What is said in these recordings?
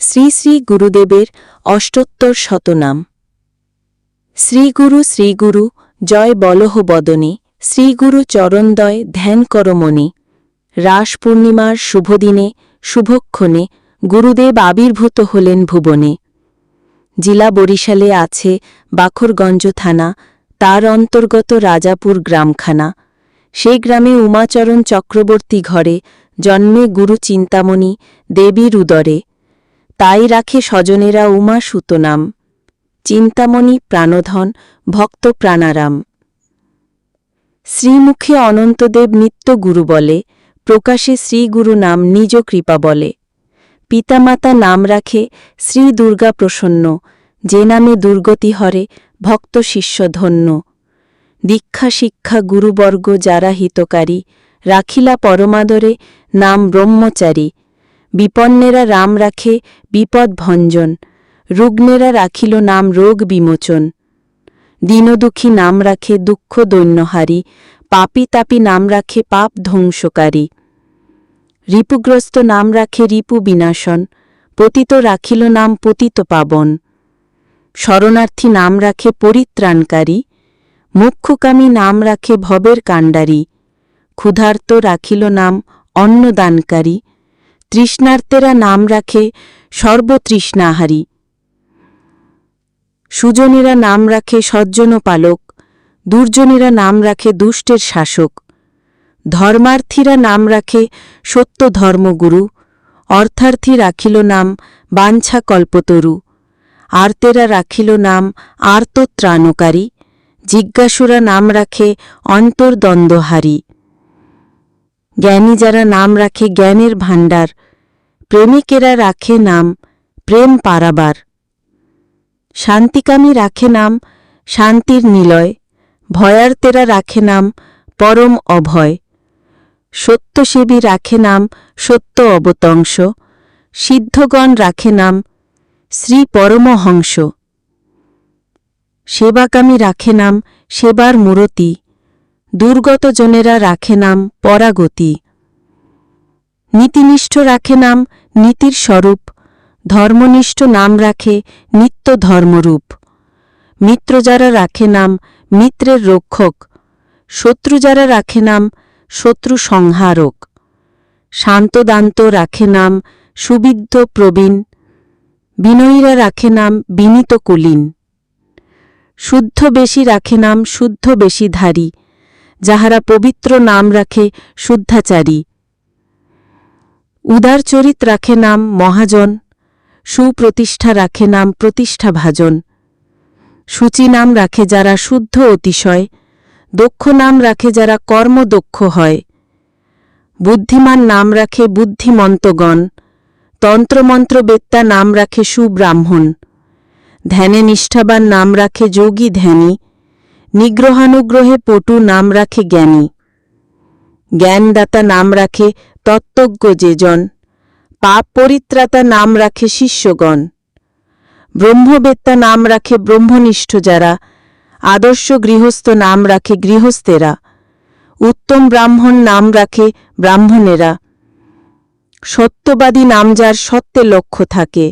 শ্রী শ্রী গুরুদেবের অষ্টোত্তর শতনাম। শ্রীগুরু শ্রীগুরু জয় বলহ বদনে, শ্রীগুরু চরণদয় ধ্যান করমণি। রাস পূর্ণিমার শুভদিনে শুভক্ষণে গুরুদেব আবির্ভূত হলেন ভুবনে। জেলা বরিশালে আছে বাখরগঞ্জ থানা, তার অন্তর্গত রাজাপুর গ্রামখানা। সেই গ্রামে উমাচরণ চক্রবর্তী ঘরে জন্মে গুরু চিন্তামণি দেবীর উদরে। তাই রাখে স্বজনেরা উমা সুত নাম, চিন্তামণি প্রাণধন ভক্ত প্রাণারাম। শ্রীমুখে অনন্তদেব নিত্য গুরু বলে, প্রকাশে শ্রীগুরু নাম নিজ কৃপা বলে। পিতামাতা নাম রাখে শ্রী দুর্গা প্রসন্ন, যে নামে দুর্গতি হরে ভক্ত শিষ্য ধন্য। দীক্ষা শিক্ষা গুরুবর্গ যারা হিতকারী, রাখিলা পরমাদরে নাম ব্রহ্মচারী। বিপন্নেরা রাম রাখে বিপদ ভঞ্জন, রুগ্নেরা রাখিল নাম রোগ বিমোচন। দীনদুঃখী নাম রাখে দুঃখ দৈন্যহারী, পাপী তাপী নাম রাখে পাপ ধ্বংসকারী। রিপুগ্রস্ত নাম রাখে রিপু বিনাশন, পতিত রাখিল নাম পতিত পাবন। শরণার্থী নাম রাখে পরিত্রাণকারী, মোক্ষকামী নাম রাখে ভবের কাণ্ডারী। ক্ষুধার্ত রাখিল নাম অন্নদানকারী, তৃষ্ণার্তেরা নাম রাখে সর্বতৃষ্ণাহারী। সুজনেরা নাম রাখে সজ্জনপালক, দুর্জনেরা নাম রাখে দুষ্টের শাসক। ধর্মার্থীরা নাম রাখে সত্য ধর্মগুরু, অর্থার্থী রাখিল নাম বাঞ্ছা কল্পতরু। আর্তেরা রাখিল নাম আর্তত্রাণকারী, জিজ্ঞাসুরা নাম রাখে অন্তর্দ্বন্দ্বহারী। জ্ঞানী যারা নাম রাখে জ্ঞানের ভাণ্ডার, প্রেমিকেরা রাখে নাম প্রেম পারাবার। শান্তিকামী রাখে নাম শান্তির নিলয়, ভয়ার্তেরা রাখে নাম পরম অভয়। সত্যসেবী রাখে নাম সত্য অবতংস, সিদ্ধগণ রাখে নাম শ্রী পরমহংস। সেবাকামী রাখে নাম সেবার মূরতি, দুর্গত জনেরা রাখে নাম পরাগতি। নীতিনিষ্ঠ রাখে নাম নীতির স্বরূপ, ধর্মনিষ্ঠ নাম রাখে নিত্য ধর্মরূপ। মিত্র যারা রাখে নাম মিত্রের রক্ষক, শত্রু যারা রাখে নাম শত্রু সংহারক। শান্তদান্ত রাখে নাম সুবিদ্ধ প্রবীণ, বিনয়ীরা রাখে নাম বিনীত কুলীন। শুদ্ধ বেশী রাখে নাম শুদ্ধ বেশীধারী, যাহারা পবিত্র নাম রাখে শুদ্ধাচারী। উদার চরিত রাখে নাম মহাজন, সুপ্রতিষ্ঠা রাখে নাম প্রতিষ্ঠাভাজন। সূচি নাম রাখে যারা শুদ্ধ অতিশয়, দক্ষ নাম রাখে যারা কর্মদক্ষ হয়। বুদ্ধিমান নাম রাখে বুদ্ধিমন্তগণ, তন্ত্রমন্ত্রবেত্তা নাম রাখে সুব্রাহ্মণ। ধ্যানে নিষ্ঠাবান নাম রাখে যোগী ধ্যানী, নিগ্রহানুগ্রহে পটু নাম রাখে জ্ঞানী। জ্ঞানদাতা নাম রাখে তত্ত্বজ্ঞ যে জন, পাপ পরিত্রাতা নাম রাখে শিষ্যগণ। ব্রহ্মবেত্তা নাম রাখে ব্রহ্মনিষ্ঠ যারা, আদর্শ গৃহস্থ নাম রাখে গৃহস্থেরা। উত্তম ব্রাহ্মণ নাম রাখে ব্রাহ্মণেরা। সত্যবাদী নাম যার সত্যে লক্ষ্য থাকে,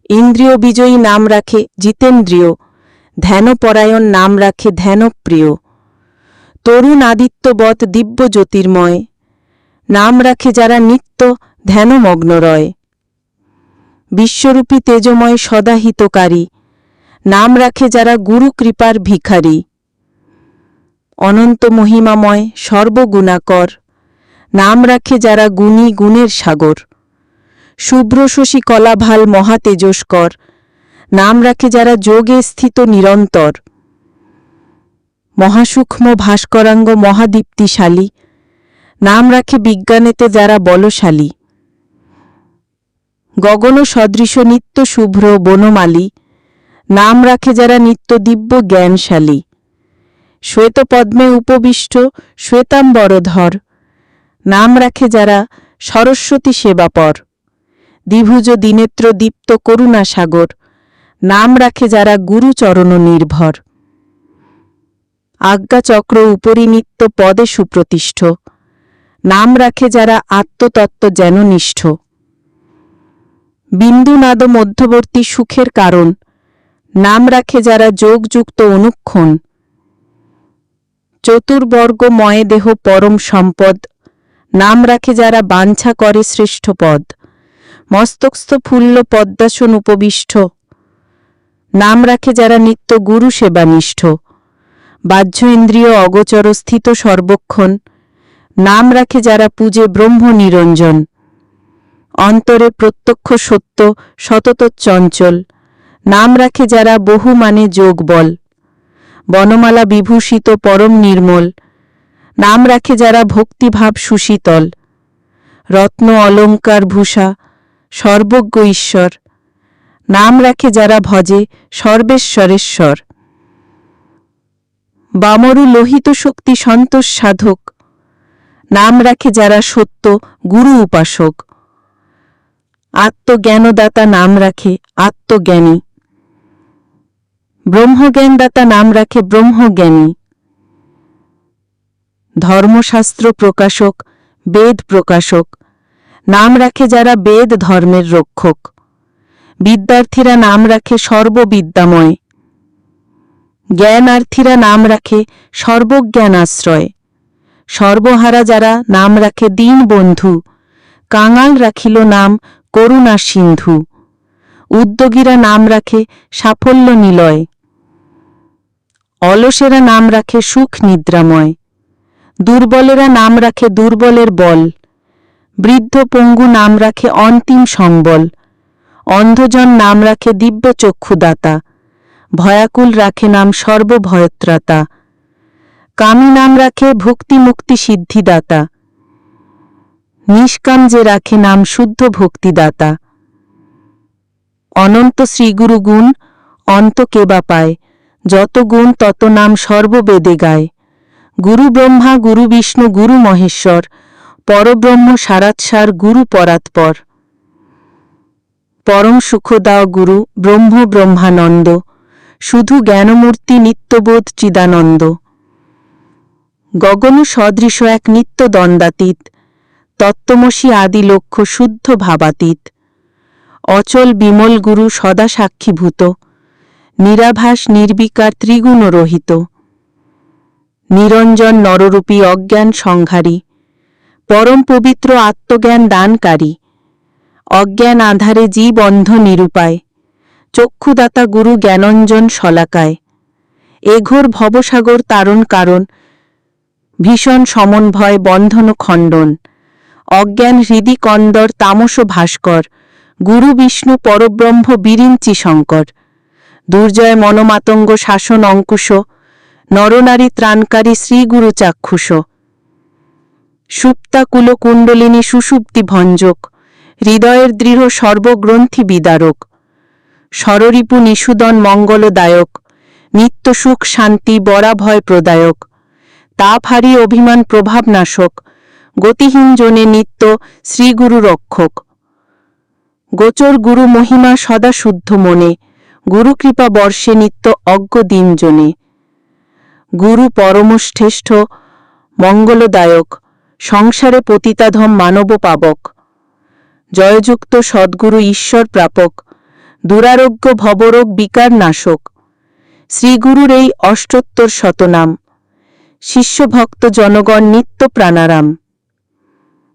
ইন্দ্রিয় বিজয়ী নাম রাখে জিতেন্দ্রিয়। ধ্যানপরায়ণ নাম রাখে ধ্যানপ্রিয়। তরুণ আদিত্যবৎ দিব্য জ্যোতির্ময়, নাম রাখে যারা নিত্য ধ্যানমগ্ন রয়। বিশ্বরূপী তেজময় সদা হিতকারী, নাম রাখে যারা গুরু কৃপার ভিখারী। অনন্ত মহিমাময় সর্বগুণাকর, নাম রাখে যারা গুণী গুণের সাগর। শুভ্র শশী কলাভাল মহাতেজস্কর, নাম রাখে যারা যোগে স্থিত নিরন্তর। মহাসূক্ষ্ম ভাস্করাঙ্গ মহাদীপ্তিশালী, নাম রাখে বিজ্ঞানেতে যারা বলশালী। গগন সদৃশ নিত্য শুভ্র বনমালী, নাম রাখে যারা নিত্য দিব্য জ্ঞানশালী। শ্বেতপদ্মে উপবিষ্ট শ্বেতাম্বরধর, নাম রাখে যারা সরস্বতী সেবাপর। দ্বিভুজ দিনেত্র দীপ্ত করুণাসাগর, নাম রাখে যারা গুরুচরণ নির্ভর। আজ্ঞাচক্র উপরি নিত্য পদে সুপ্রতিষ্ঠ, নাম রাখে যারা আত্মতত্ত্ব যেন নিষ্ঠ। বিন্দুনাদ মধ্যবর্তী সুখের কারণ, নাম রাখে যারা যোগযুক্ত অনুক্ষণ। চতুর্বর্গময় দেহ পরম সম্পদ, নাম রাখে যারা বাঞ্ছা করে শ্রেষ্ঠ পদ। মস্তকস্থ ফুল্ল পদ্মাসন উপবিষ্ট, নাম রাখে যারা নিত্য গুরু সেবানিষ্ঠ। বাহ্য ইন্দ্রিয় অগোচর স্থিত সর্বক্ষণ, নাম রাখে যারা পূজে ব্রহ্ম নিরঞ্জন। অন্তরে প্রত্যক্ষ সত্য সতত চঞ্চল, নাম রাখে যারা বহু মানে যোগ বল। বনমালা বিভূষিত পরম নির্মল, নাম রাখে যারা ভক্তিভাব সুশীতল। রত্ন অলঙ্কার ভূষা সর্বজ্ঞ ঈশ্বর, নাম রাখে যারা ভজে সর্বেশ্বরেশ্বর। বামরু লোহিত শক্তি সন্তোষ সাধক, নাম রাখে যারা সত্য গুরু উপাসক। আত্মজ্ঞানদাতা নাম রাখে আত্মজ্ঞানী, ব্রহ্মজ্ঞানদাতা নাম রাখে ব্রহ্মজ্ঞানী। ধর্মশাস্ত্র প্রকাশক বেদ প্রকাশক, নাম রাখে যারা বেদ ধর্মের রক্ষক। বিদ্যার্থীরা নাম রাখে সর্ববিদ্যাময়, জ্ঞানার্থীরা নাম রাখে সর্বজ্ঞান আশ্রয়। সর্বহারা যারা নাম রাখে দীন বন্ধু, কাঙাল রাখিল নাম করুণা সিন্ধু। উদ্যোগীরা নাম রাখে সাফল্য নিলয়, অলসেরা নাম রাখে সুখ নিদ্রাময়। দুর্বলেরা নাম রাখে দুর্বলের বল, বৃদ্ধ পঙ্গু নাম রাখে অন্তিম সম্বল। অন্ধজন নাম রাখে দিব্য চক্ষুদাতা, ভয়াকুল রাখে নাম সর্বভয়ত্রাতা। কামী নাম রাখে ভক্তি মুক্তি সিদ্ধিদাতা, নিষ্কাম যে রাখে নাম শুদ্ধ ভক্তিদাতা। অনন্ত শ্রীগুরু গুণ অন্ত কেবা পায়, যত গুণ তত নাম সর্ববেদে গায়। গুরু ব্রহ্মা গুরু বিষ্ণু গুরু মহেশ্বর, পরব্রহ্ম সারাৎসার গুরু পরাৎপর। পরম সুখদাও গুরু ব্রহ্ম ব্রহ্মানন্দ, শুধু জ্ঞানমূর্তি নিত্যবোধ চিদানন্দ। গগন সদৃশ এক নিত্য দ্বন্দ্বাতীত, তত্ত্বমসি আদি লক্ষ্য শুদ্ধ ভাবাতীত। অচল বিমল গুরু সদা সাক্ষীভূত, নিরাভাস নির্বিকার ত্রিগুণ রহিত। নিরঞ্জন নররূপী অজ্ঞান সংহারী, পরম পবিত্র আত্মজ্ঞান দানকারী। অজ্ঞান আধারে জীব অন্ধ নিরুপায়, চক্ষুদাতা গুরু জ্ঞানঞ্জন শলাকায়। এ ঘোর ভবসাগর তারণ কারণ, ভীষণ সমন্বয় বন্ধন খণ্ডন। অজ্ঞান হৃদি কন্দর তামস ভাস্কর, গুরু বিষ্ণু পরব্রহ্ম বিরিঞ্চি শঙ্কর। দুর্জয় মনোমাতঙ্গ শাসন অঙ্কুশ, নরনারী ত্রাণকারী শ্রীগুরু চাক্ষুষ। সুপ্তাকুল কুণ্ডলিনী সুষুপ্তি ভঞ্জক, হৃদয়ের দৃঢ় সর্বগ্রন্থি বিদারক। স্বররিপু নিষুদন মঙ্গলদায়ক, নিত্য সুখ শান্তি বরাভয় প্রদায়ক। তাপ হারি অভিমান প্রভাবনাশক, গতিহীন জনে নিত্য শ্রীগুরু রক্ষক। গোচর গুরু মহিমা সদা শুদ্ধ মনে, গুরু কৃপা বর্ষে নিত্য অজ্ঞ দিনজনে। গুরু পরমশ্রেষ্ঠ মঙ্গলদায়ক, সংসারে পতিতাধম মানব পাবক। জয়যুক্ত সদ্গুরু ঈশ্বর প্রাপক, দুরারোগ্য ভবরোগ বিকার নাশক। শ্রীগুরুর এই অষ্টোত্তর শতনাম, শিষ্যভক্ত জনগণ নিত্য প্রাণারাম।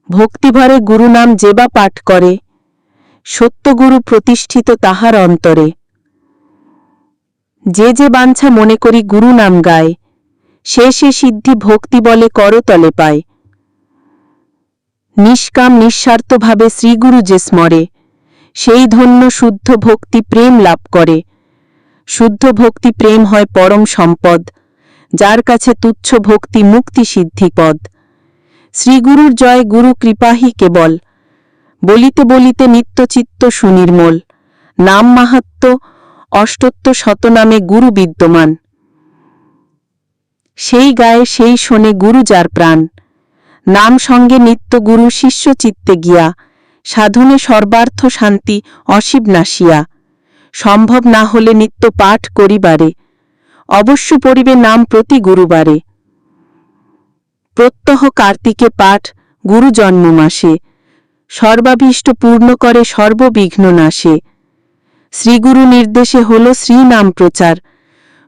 ভক্তিভরে গুরুনাম যেবা পাঠ করে, সত্যগুরু প্রতিষ্ঠিত তাহার অন্তরে। যে যে বাঞ্ছা মনে করি গুরু নাম গায়, সে সে সিদ্ধি ভক্তি বলে করতলে পায়। নিষ্কাম নিঃস্বার্থভাবে শ্রীগুরু যে স্মরে, সেই ধন্য শুদ্ধ ভক্তি প্রেম লাভ করে। শুদ্ধ ভক্তি প্রেম হয় পরম সম্পদ, যার কাছে তুচ্ছ ভক্তি মুক্তি সিদ্ধিপদ। শ্রীগুরুর জয় গুরু কৃপাহি কেবল, বলিতে বলিতে নিত্যচিত্ত সুনির্মল। নাম মাহাত্ম্য অষ্টোত্তর শতনামে গুরু বিদ্যমান, সেই গায়ে সেই শোনে গুরু যার প্রাণ। নাম সঙ্গে নিত্য গুরু শিষ্য চিত্তে গিয়া, সাধনে সর্বার্থ শান্তি অসীম নাসিয়া। সম্ভব না হলে নিত্য পাঠ করিবারে, অবশ্য পড়িবে নাম প্রতি গুরুবারে। প্রত্যহ কার্তিকে পাঠ গুরু জন্ম মাসে, সর্বাভীষ্ট পূর্ণ করে সর্ববিঘ্ন নাশে। শ্রীগুরু নির্দেশে হল শ্রীনাম প্রচার,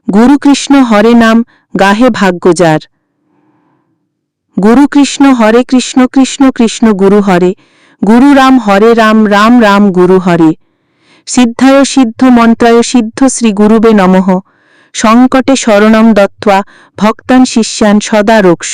গুরুকৃষ্ণ হরে নাম গাহে ভাগ্যজার। গুরুকৃষ্ণ হরে কৃষ্ণ কৃষ্ণ কৃষ্ণ গুরু হরে, গুরু রাম হরে রাম রাম রাম গুরু হরে। সিদ্ধায় সিদ্ধ মন্ত্রায় সিদ্ধ শ্রী গুরুবে নমঃ, সংকটে শরণম দত্ত্বা ভক্তান শিষ্যান সদা রোক্ষ।